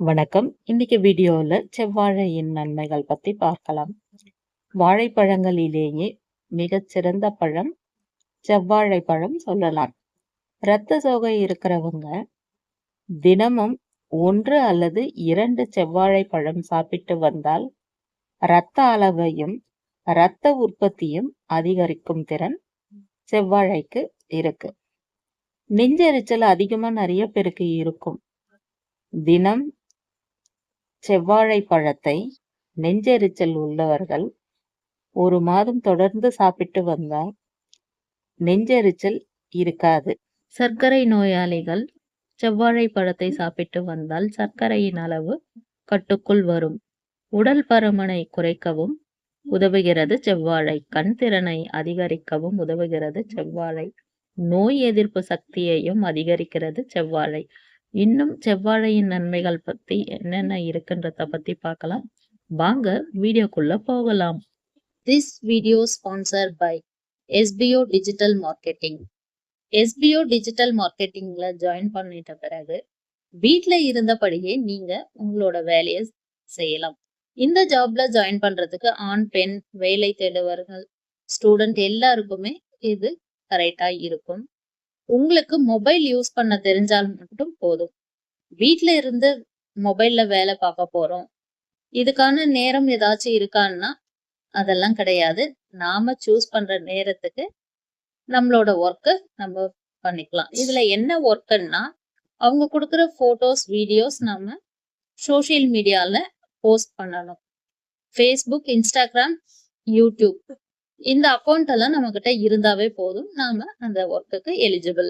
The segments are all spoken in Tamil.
வணக்கம். இன்னைக்கு வீடியோல செவ்வாழையின் நன்மைகள் பத்தி பார்க்கலாம். வாழைப்பழங்களிலேயே மிகச்சிறந்த பழம் செவ்வாழை பழம் சொல்லலாம். இரத்த சோகை இருக்கிறவங்க தினமும் 1 அல்லது 2 செவ்வாழை பழம் சாப்பிட்டு வந்தால் இரத்த அளவையும் இரத்த உற்பத்தியும் அதிகரிக்கும் திறன் செவ்வாழைக்கு இருக்கு. நெஞ்செரிச்சல் அதிகமா நிறைய பேருக்கு இருக்கும். தினம் செவ்வாழை பழத்தை நெஞ்செரிச்சல் உள்ளவர்கள் 1 மாதம் தொடர்ந்து சாப்பிட்டு வந்தால் நெஞ்செரிச்சல் இருக்காது. சர்க்கரை நோயாளிகள் செவ்வாழை பழத்தை சாப்பிட்டு வந்தால் சர்க்கரையின் அளவு கட்டுக்குள் வரும். உடல் பருமனை குறைக்கவும் உதவுகிறது செவ்வாழை. கண் திறனை அதிகரிக்கவும் உதவுகிறது செவ்வாழை. நோய் எதிர்ப்பு சக்தியையும் அதிகரிக்கிறது செவ்வாழை. இன்னும் செவ்வாழையின் நன்மைகள் பத்தி என்னென்ன இருக்குன்றத பத்தி பார்க்கலாம். வாங்க வீடியோக்குள்ள போகலாம். This video sponsored by SBO Digital Marketing. SBO Digital Marketingல ஜாயின் பண்ணிட்ட பிறகு வீட்ல இருந்தபடியே நீங்க உங்களோட வேலையை செய்யலாம். இந்த ஜாப்ல ஜாயின் பண்றதுக்கு ஆண் பெண் வேலை தேடுவர்கள் ஸ்டூடெண்ட் எல்லாருக்குமே இது கரெக்டா இருக்கும். உங்களுக்கு மொபைல் யூஸ் பண்ண தெரிஞ்சால் மட்டும் போதும். வீட்ல இருந்து மொபைல்ல வேலை பார்க்க போறோம், இதுக்கான நேரம் ஏதாச்சும் இருக்கான்னா அதெல்லாம் கிடையாது. நாம சூஸ் பண்ற நேரத்துக்கு நம்மளோட ஒர்க்கை நம்ம பண்ணிக்கலாம். இதுல என்ன ஒர்க்குன்னா அவங்க கொடுக்குற போட்டோஸ் வீடியோஸ் நம்ம சோசியல் மீடியால போஸ்ட் பண்ணணும். ஃபேஸ்புக், இன்ஸ்டாகிராம், யூடியூப் இந்த அக்கௌண்ட் எல்லாம் நம்ம கிட்ட இருந்தாவே போதும். நாம அந்த ஒர்க்குக்கு எலிஜிபிள்.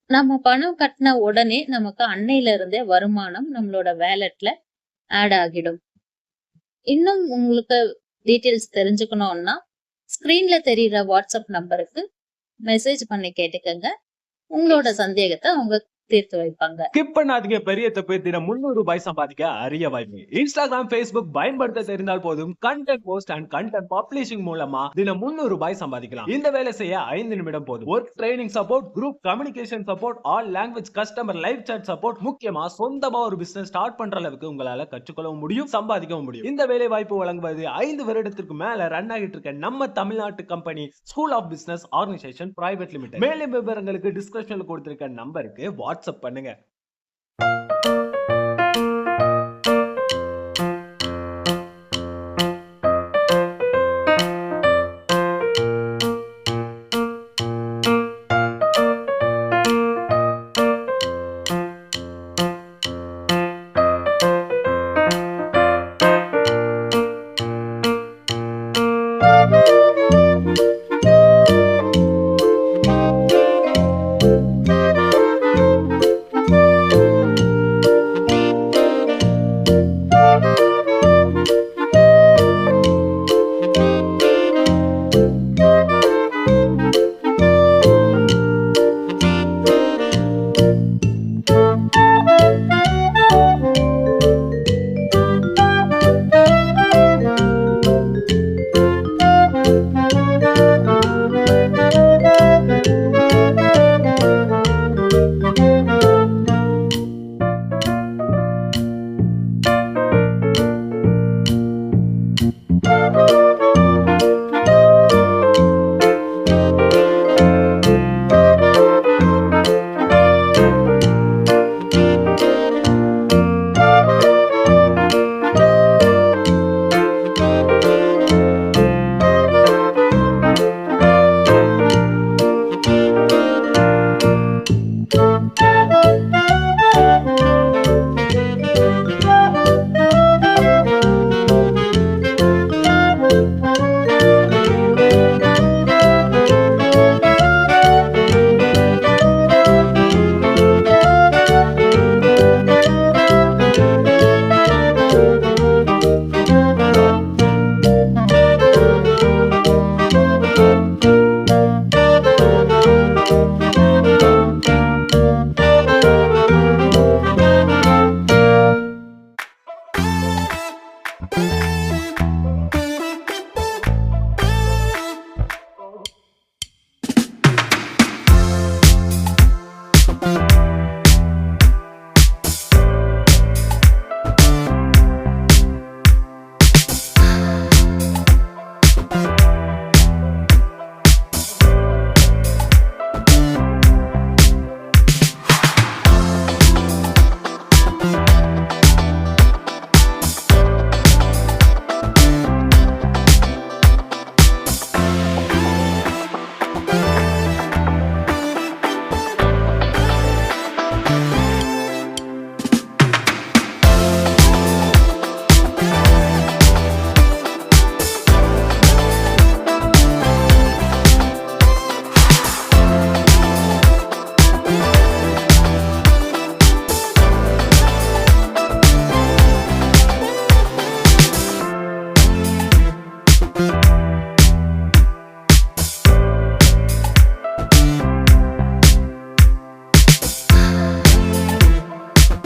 நம்ம பணம் கட்டின உடனே நமக்கு அன்னையில இருந்தே வருமானம் நம்மளோட வேலெட்ல ஆட் ஆகிடும். இன்னும் உங்களுக்கு டீட்டெயில்ஸ் தெரிஞ்சுக்கணும்னா ஸ்கிரீன்ல தெரியுற வாட்ஸ்அப் நம்பருக்கு மெசேஜ் பண்ணி கேட்டுக்கங்க. உங்களோட சந்தேகத்தை அவங்க தீர்த்து வைப்பாங்க. ஸ்கிப் பண்ணாதீங்க. பெரிய தப்பு. தினம் 300 ரூபாய் சம்பாதிக்க அரிய வாய்ப்பு. இன்ஸ்டாகிராம், ஃபேஸ்புக் பயன்படுத்த தெரிந்தால் போதும். Content post and content publishing மூலமா தினம் 300 ரூபாய் சம்பாதிக்கலாம். இந்த வேலை செய்ய 5 நிமிடம் போதும். Work training support, group communication support, all language customer live chat support, முக்கியமா சொந்தமா ஒரு பிசினஸ் ஸ்டார்ட் பண்ற அளவுக்கு உங்களால கற்றுக்கொள்ளவும் முடியும், சம்பாதிக்கவும் முடியும். இந்த வேலை வாய்ப்பு வழங்குவது 5 வருடத்திற்கு மேல ரன் ஆகிட்டு இருக்க நம்ம தமிழ்நாட்டு company school of business organisation private limited. மேலும் விவரங்களுக்கு டிஸ்கிரிப்ஷன்ல கொடுத்திருக்க நம்பருக்கு வாட்ஸ்அப் பண்ணுங்க.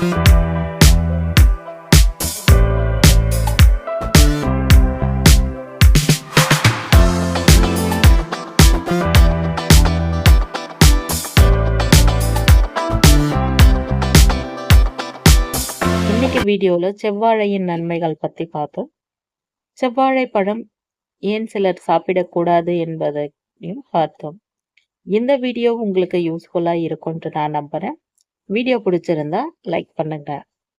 இன்னைக்கு வீடியோல செவ்வாழையின் நன்மைகள் பத்தி பார்த்தோம். செவ்வாழை பழம் ஏன் சிலர் சாப்பிடக்கூடாது என்பதையும் பார்த்தோம். இந்த வீடியோ உங்களுக்கு யூஸ்ஃபுல்லா இருக்கும்னு நான் நம்புறேன். வீடியோ பிடிச்சிருந்தா லைக் பண்ணுங்க.